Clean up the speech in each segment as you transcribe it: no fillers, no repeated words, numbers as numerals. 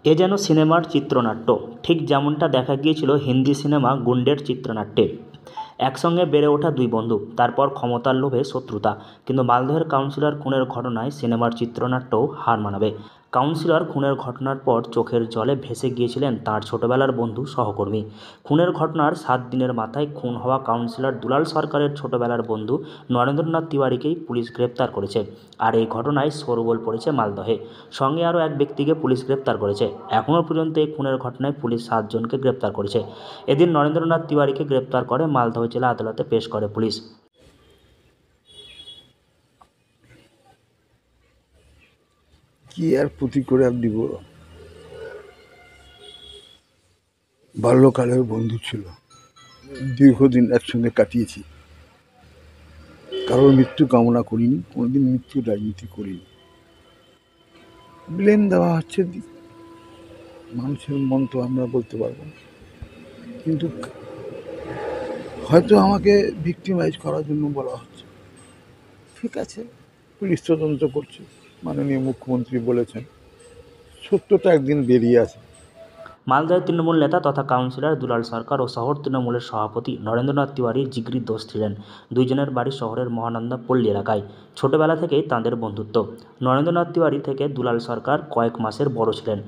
এ যেন সিনেমার চিত্রনাট্য, ঠিক যেমনটা দেখা গিয়েছিল হিন্দি সিনেমা গুন্ডের চিত্রনাট্যে। একসঙ্গে বেড়ে ওঠা দুই বন্ধু, তারপর ক্ষমতার লোভে শত্রুতা। কিন্তু মালদহের কাউন্সিলর খুনের ঘটনায় সিনেমার চিত্রনাট্যও হার মানাবে। কাউন্সিলর খুনের ঘটনার পর চোখের জলে ভেসে গিয়েছিলেন তাঁর ছোটবেলার বন্ধু সহকর্মী। খুনের ঘটনার 7 দিনের মাথায় খুন হওয়া কাউন্সিলর দুলাল সরকারের ছোটবেলার বন্ধু নরেন্দ্রনাথ তিওয়ারিকেই পুলিশ গ্রেপ্তার করেছে। আর এই ঘটনায় শোরগোল পড়েছে মালদহে। সঙ্গে আরও এক ব্যক্তিকে পুলিশ গ্রেপ্তার করেছে। এখনও পর্যন্ত এই খুনের ঘটনায় পুলিশ 7 জনকে গ্রেপ্তার করেছে। এদিন নরেন্দ্রনাথ তিওয়ারিকে গ্রেপ্তার করে মালদহ জেলা আদালতে পেশ করে পুলিশ। কি আর প্রতি করে আর দিব, বাল্যকালের বন্ধু ছিল, দীর্ঘদিন একসঙ্গে কাটিয়েছি। কারোর মৃত্যু কামনা করিনি, কোনোদিন মৃত্যু রাজনীতি করিনি। ব্লেম দেওয়া হচ্ছে, মানুষের মন তো আমরা বলতে পারবো না, কিন্তু হয়তো আমাকে ভিক্টিমাইজ করার জন্য বলা হচ্ছে। ঠিক আছে, পুলিশ তদন্ত করছে, মাননীয় মুখ্যমন্ত্রী বলেছেন, সত্যটা একদিন বেরিয়ে আসে। মালদহের তৃণমূল নেতা তথা কাউন্সিলর দুলাল সরকার ও শহর তৃণমূলের সভাপতি নরেন্দ্রনাথ তিওয়ারি জিগরি দোস্ত ছিলেন। দুইজনের বাড়ি শহরের মহানন্দা পল্লী এলাকায়। ছোটবেলা থেকেই তাঁদের বন্ধুত্ব। নরেন্দ্রনাথ তিওয়ারি থেকে দুলাল সরকার কয়েক মাসের বড় ছিলেন।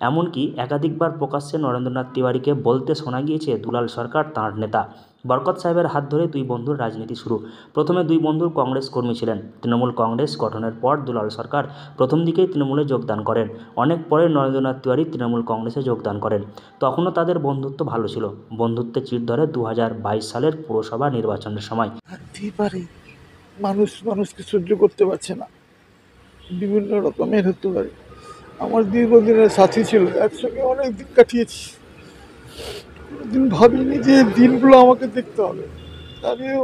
এমনকি একাধিকবার প্রকাশ্যে নরেন্দ্রনাথ তিওয়ারিকে বলতে শোনা গিয়েছে দুলাল সরকার তাঁর নেতা। বরকত সাহেবের হাত ধরে দুই বন্ধুর রাজনীতি শুরু। প্রথমে দুই বন্ধুর কংগ্রেস কর্মী ছিলেন। তৃণমূল কংগ্রেস গঠনের পর দুলাল সরকার প্রথম দিকেই তৃণমূলে যোগদান করেন। অনেক পরে নরেন্দ্রনাথ তিওয়ারি তৃণমূল কংগ্রেসে যোগদান করেন। তখনও তাদের বন্ধুত্ব ভালো ছিল। বন্ধুত্বে চির ধরে 2022 সালের পুরসভা নির্বাচনের সময়। থাকতেই পারে, মানুষ মানুষকে সহ্য করতে পারছে না, বিভিন্ন রকমের হতে পারে। আমার দীর্ঘদিনের সাথী ছিল, একসঙ্গে অনেক দিন কাটিয়েছি। কোনোদিন ভাবিনি যে এই দিনগুলো আমাকে দেখতে হবে। আমিও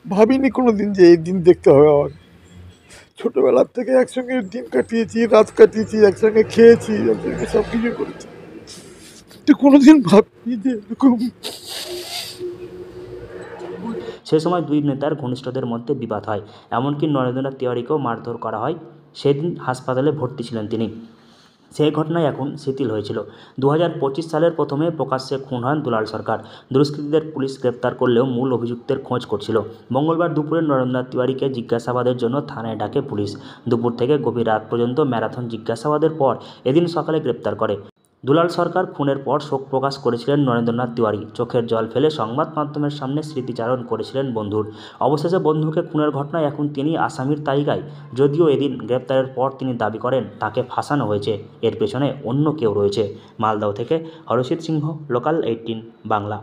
ভাবিনি কোনোদিন যে এই দিন দেখতে হবে আমার। ছোটবেলার থেকে একসঙ্গে দিন কাটিয়েছি, রাত কাটিয়েছি, একসঙ্গে খেয়েছি, একসঙ্গে সব কিছু করেছি, কিন্তু কোনোদিন ভাবিনি যে এরকম। সে সময় দুই নেতার ঘনিষ্ঠদের মধ্যে বিবাদ হয়। এমনকি নরেন্দ্রনাথ তিওয়ারিকেও মারধর করা হয়। সেদিন হাসপাতালে ভর্তি ছিলেন তিনি। সেই ঘটনায় এখন শিথিল হয়েছিল। 2025 সালের প্রথমে প্রকাশ্যে খুন হন দুলাল সরকার। দুষ্কৃতীদের পুলিশ গ্রেপ্তার করলেও মূল অভিযুক্তের খোঁজ করছিল। মঙ্গলবার দুপুরে নরেন্দ্রনাথ তিওয়ারিকে জিজ্ঞাসাবাদের জন্য থানায় ডাকে পুলিশ। দুপুর থেকে গভীর রাত পর্যন্ত ম্যারাথন জিজ্ঞাসাবাদের পর এদিন সকালে গ্রেপ্তার করে। দুলাল সরকার খুনের পর শোক প্রকাশ করেছিলেন নরেন্দ্রনাথ তিওয়ারি। চোখের জল ফেলে সংবাদ মাধ্যমের সামনে স্মৃতিচারণ করেছিলেন বন্ধুর। অবশেষে বন্ধুকে খুনের ঘটনায় এখন তিনি আসামির তালিকায়। যদিও এদিন গ্রেপ্তারের পর তিনি দাবি করেন তাকে ফাঁসানো হয়েছে, এর পেছনে অন্য কেউ রয়েছে। মালদহ থেকে হরষিত সিংহ, লোকাল 18 বাংলা।